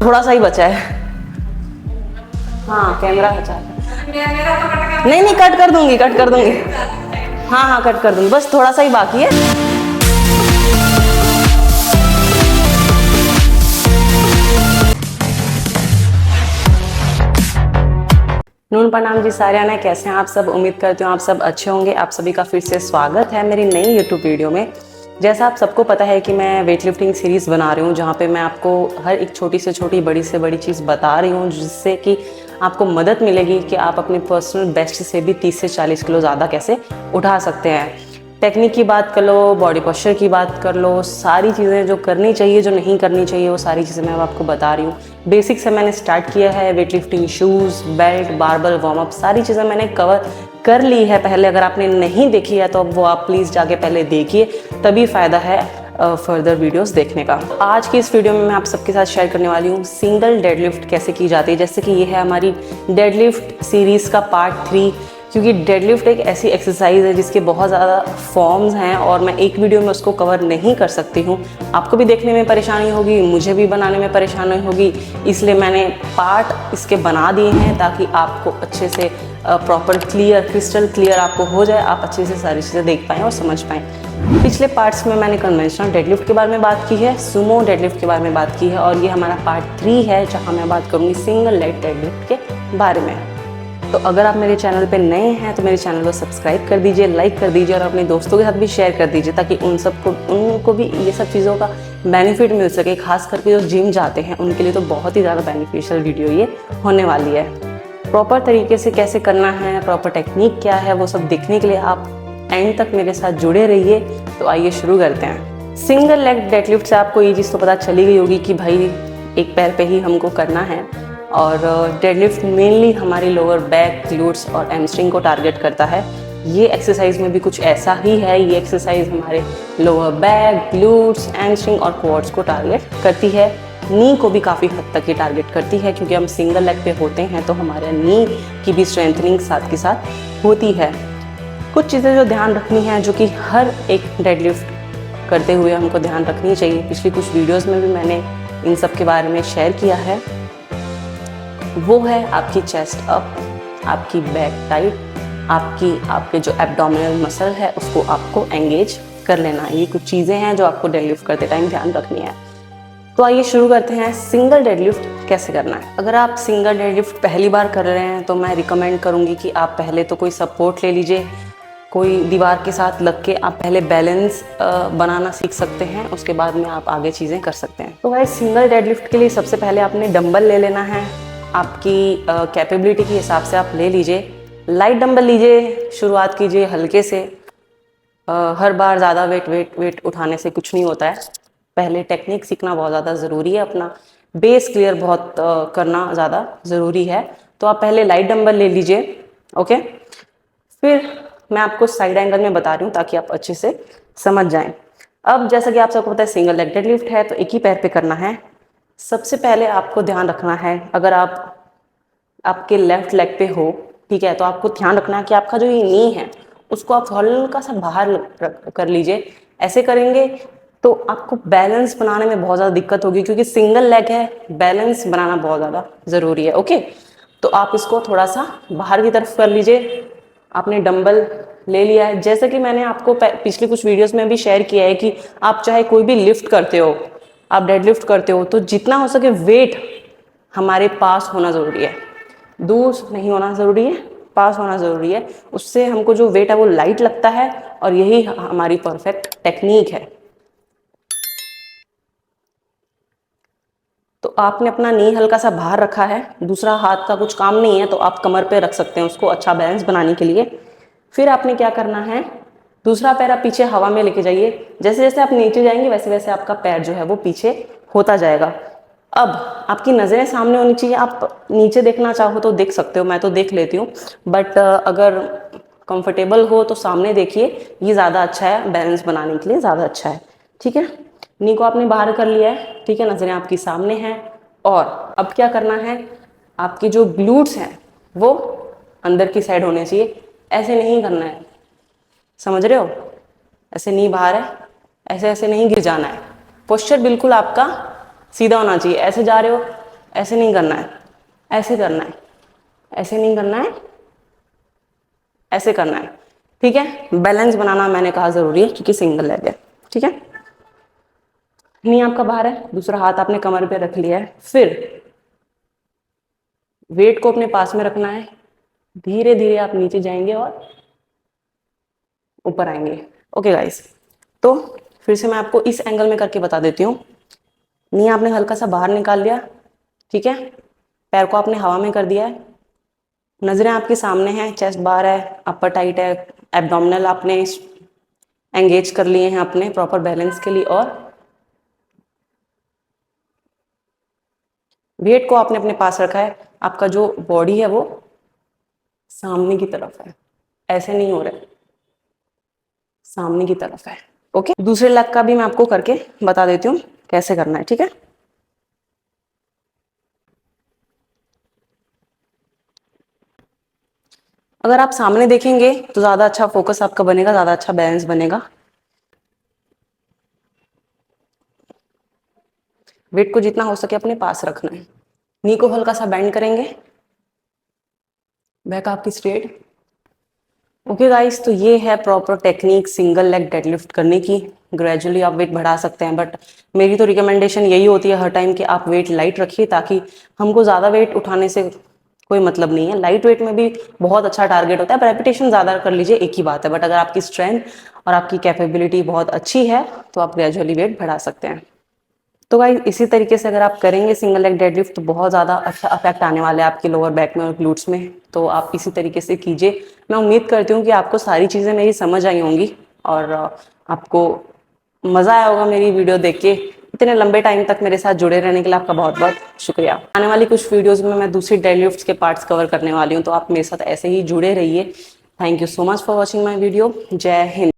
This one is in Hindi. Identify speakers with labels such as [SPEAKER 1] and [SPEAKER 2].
[SPEAKER 1] थोड़ा सा ही बचा है। हाँ कैमरा हटा है। नहीं नहीं कट कर दूंगी, कट कर दूंगी। हाँ हाँ कट कर दूंगी, बस थोड़ा सा ही बाकी है। नून प्रणाम जी सारियाना, कैसे हैं आप सब? उम्मीद करती हूँ आप सब अच्छे होंगे। आप सभी का फिर से स्वागत है मेरी नई यूट्यूब वीडियो में। जैसा आप सबको पता है कि मैं वेट लिफ्टिंग सीरीज़ बना रही हूँ, जहाँ पे मैं आपको हर एक छोटी से छोटी बड़ी से बड़ी चीज़ बता रही हूँ, जिससे कि आपको मदद मिलेगी कि आप अपने पर्सनल बेस्ट से भी 30 से 40 किलो ज़्यादा कैसे उठा सकते हैं। टेक्निक की बात कर लो, बॉडी पोस्चर की बात कर लो, सारी चीज़ें जो करनी चाहिए जो नहीं करनी चाहिए वो सारी चीज़ें मैं आपको बता रही हूँ। बेसिक से मैंने स्टार्ट किया है, weight lifting shoes, belt, barbell, warm up, सारी चीज़ें मैंने कवर कर ली है पहले। अगर आपने नहीं देखी है तो वो आप प्लीज़ जाके पहले देखिए, तभी फ़ायदा है फर्दर वीडियोस देखने का। आज की इस वीडियो में मैं आप सबके साथ शेयर करने वाली हूँ सिंगल डेडलिफ्ट कैसे की जाती है। जैसे कि ये है हमारी डेडलिफ्ट सीरीज़ का पार्ट 3, क्योंकि डेडलिफ्ट एक ऐसी एक्सरसाइज है जिसके बहुत ज़्यादा फॉर्म्स हैं और मैं एक वीडियो में उसको कवर नहीं कर सकती हूँ। आपको भी देखने में परेशानी होगी, मुझे भी बनाने में परेशानी होगी, इसलिए मैंने पार्ट इसके बना दिए हैं ताकि आपको अच्छे से प्रॉपर क्रिस्टल क्लियर आपको हो जाए, आप अच्छे से सारी चीज़ें देख पाएँ और समझ पाएँ। पिछले पार्ट्स में मैंने कन्वेंशनल डेडलिफ्ट के बारे में बात की है, सुमो डेडलिफ्ट के बारे में बात की है, और ये हमारा पार्ट 3 है जहाँ मैं बात करूँगी सिंगल लेग डेडलिफ्ट के बारे में। तो अगर आप मेरे चैनल पे नए हैं तो मेरे चैनल को सब्सक्राइब कर दीजिए, लाइक कर दीजिए और अपने दोस्तों के साथ भी शेयर कर दीजिए, ताकि उनको भी ये सब चीज़ों का बेनिफिट मिल सके। खास करके जो जिम जाते हैं उनके लिए तो बहुत ही ज़्यादा बेनिफिशियल वीडियो ये होने वाली है। प्रॉपर तरीके से कैसे करना है, प्रॉपर टेक्निक क्या है, वो सब देखने के लिए आप एंड तक मेरे साथ जुड़े रहिए। तो आइए शुरू करते हैं। सिंगल लेग डेडलिफ्ट से आपको ये चीज़ तो पता चली गई होगी कि भाई एक पैर पे ही हमको करना है, और डेडलिफ्ट मेनली हमारी लोअर बैक, ग्लूट्स और हैमस्ट्रिंग को टारगेट करता है। ये एक्सरसाइज में भी कुछ ऐसा ही है। ये एक्सरसाइज हमारे लोअर बैक, ग्लूट्स, हैमस्ट्रिंग और क्वाड्स को टारगेट करती है। नी को भी काफ़ी हद तक ये टारगेट करती है, क्योंकि हम सिंगल लेग पे होते हैं तो हमारे नी की भी स्ट्रेंथनिंग साथ के साथ होती है। कुछ चीज़ें जो ध्यान रखनी है, जो कि हर एक डेडलिफ्ट करते हुए हमको ध्यान रखनी चाहिए, पिछली कुछ वीडियोस में भी मैंने इन सब के बारे में शेयर किया है। वो है आपकी चेस्ट अप, आपकी बैक टाइट, आपके जो एब्डोमिनल मसल है उसको आपको एंगेज कर लेना है। ये कुछ चीज़ें हैं जो आपको डेडलिफ्ट करते टाइम ध्यान रखनी है। तो आइए शुरू करते हैं सिंगल डेडलिफ्ट कैसे करना है। अगर आप सिंगल डेडलिफ्ट पहली बार कर रहे हैं तो मैं रिकमेंड करूँगी कि आप पहले तो कोई सपोर्ट ले लीजिए, कोई दीवार के साथ लग के आप पहले बैलेंस बनाना सीख सकते हैं, उसके बाद में आप आगे चीज़ें कर सकते हैं। तो भाई सिंगल डेडलिफ्ट के लिए सबसे पहले आपने डंबल ले लेना है। आपकी कैपेबिलिटी के हिसाब से आप ले लीजिए। लाइट डंबल लीजिए, शुरुआत कीजिए हल्के से। हर बार ज़्यादा वेट उठाने से कुछ नहीं होता है। पहले टेक्निक सीखना बहुत ज़्यादा ज़रूरी है, अपना बेस क्लियर बहुत करना ज़्यादा ज़रूरी है। तो आप पहले लाइट डंबल ले लीजिए, ओके। फिर मैं आपको साइड एंगल में बता रही हूँ ताकि आप अच्छे से समझ जाएं। अब जैसा कि आप सबको पता है सिंगल लेग डेडलिफ्ट है तो एक ही पैर पे करना है। सबसे पहले आपको ध्यान रखना है, अगर आप आपके लेफ्ट लेग पे हो, ठीक है, तो आपको ध्यान रखना है कि आपका जो ये नी है उसको आप हल्का सा बाहर कर लीजिए। ऐसे करेंगे तो आपको बैलेंस बनाने में बहुत ज़्यादा दिक्कत होगी, क्योंकि सिंगल लेग है, बैलेंस बनाना बहुत ज़्यादा ज़रूरी है, ओके। तो आप इसको थोड़ा सा बाहर की तरफ कर लीजिए। आपने डंबल ले लिया है, जैसे कि मैंने आपको पिछले कुछ वीडियोस में भी शेयर किया है कि आप चाहे कोई भी लिफ्ट करते हो, आप डेडलिफ्ट करते हो, तो जितना हो सके वेट हमारे पास होना ज़रूरी है, दूर नहीं होना ज़रूरी है, पास होना ज़रूरी है। उससे हमको जो वेट है वो लाइट लगता है, और यही हमारी परफेक्ट टेक्निक है। तो आपने अपना नी हल्का सा बाहर रखा है, दूसरा हाथ का कुछ काम नहीं है तो आप कमर पे रख सकते हैं उसको अच्छा बैलेंस बनाने के लिए। फिर आपने क्या करना है, दूसरा पैर आप पीछे हवा में लेके जाइए। जैसे जैसे आप नीचे जाएंगे वैसे वैसे आपका पैर जो है वो पीछे होता जाएगा। अब आपकी नज़रें सामने होनी चाहिए। आप नीचे देखना चाहो तो देख सकते हो, मैं तो देख लेती हूँ, बट अगर कंफर्टेबल हो तो सामने देखिए, ये ज़्यादा अच्छा है, बैलेंस बनाने के लिए ज़्यादा अच्छा है, ठीक है। नी को आपने बाहर कर लिया है, ठीक है, नज़रें आपकी सामने हैं। और अब क्या करना है, आपके जो ग्लूट्स हैं वो अंदर की साइड होने चाहिए, ऐसे नहीं करना है, समझ रहे हो, ऐसे नहीं बाहर है, ऐसे ऐसे नहीं गिर जाना है। पोस्चर बिल्कुल आपका सीधा होना चाहिए। ऐसे जा रहे हो ऐसे नहीं करना है, ऐसे करना है, ऐसे नहीं करना है, ऐसे करना है। ठीक है, बैलेंस बनाना मैंने कहा जरूरी है क्योंकि सिंगल लेग है। ठीक है, नी आपका बाहर है, दूसरा हाथ आपने कमर पे रख लिया है, फिर वेट को अपने पास में रखना है, धीरे धीरे आप नीचे जाएंगे और ऊपर आएंगे। ओके गाइस, तो फिर से मैं आपको इस एंगल में करके बता देती हूँ। नी आपने हल्का सा बाहर निकाल लिया, ठीक है, पैर को आपने हवा में कर दिया है, नजरें आपके सामने हैं, चेस्ट बाहर है, अपर टाइट है, एब्डोमिनल आपने एंगेज कर लिए हैं अपने प्रॉपर बैलेंस के लिए, और वेट को आपने अपने पास रखा है। आपका जो बॉडी है वो सामने की तरफ है, ऐसे नहीं हो रहा है, सामने की तरफ है। ओके, दूसरे लेग का भी मैं आपको करके बता देती हूँ कैसे करना है। ठीक है, अगर आप सामने देखेंगे तो ज्यादा अच्छा फोकस आपका बनेगा, ज्यादा अच्छा बैलेंस बनेगा। वेट को जितना हो सके अपने पास रखना है, नी को हल्का सा बेंड करेंगे, बैक आपकी स्ट्रेट। ओके गाइस, तो ये है proper technique single leg deadlift करने की। ग्रेजुअली आप वेट बढ़ा सकते हैं, बट मेरी तो रिकमेंडेशन यही होती है हर टाइम कि आप वेट लाइट रखिए, ताकि हमको ज़्यादा वेट उठाने से कोई मतलब नहीं है। लाइट वेट में भी बहुत अच्छा टारगेट होता है, रेपिटेशन ज़्यादा कर लीजिए, एक ही बात है, बट अगर आपकी स्ट्रेंथ और आपकी कैपेबिलिटी बहुत अच्छी है तो आप ग्रेजुअली वेट बढ़ा सकते हैं। तो भाई इसी तरीके से अगर आप करेंगे सिंगल लेग डेडलिफ्ट तो बहुत ज़्यादा अच्छा इफेक्ट आने वाला है आपके लोअर बैक में और ग्लूट्स में। तो आप इसी तरीके से कीजिए। मैं उम्मीद करती हूँ कि आपको सारी चीज़ें मेरी समझ आई होंगी और आपको मज़ा आया होगा मेरी वीडियो देख के। इतने लंबे टाइम तक मेरे साथ जुड़े रहने के लिए आपका बहुत बहुत शुक्रिया। आने वाली कुछ वीडियोज़ में मैं दूसरी डेडलिफ्ट्स के पार्ट्स कवर करने वाली हूँ, तो आप मेरे साथ ऐसे ही जुड़े रहिए। Thank you so much for watching my video. जय हिंद।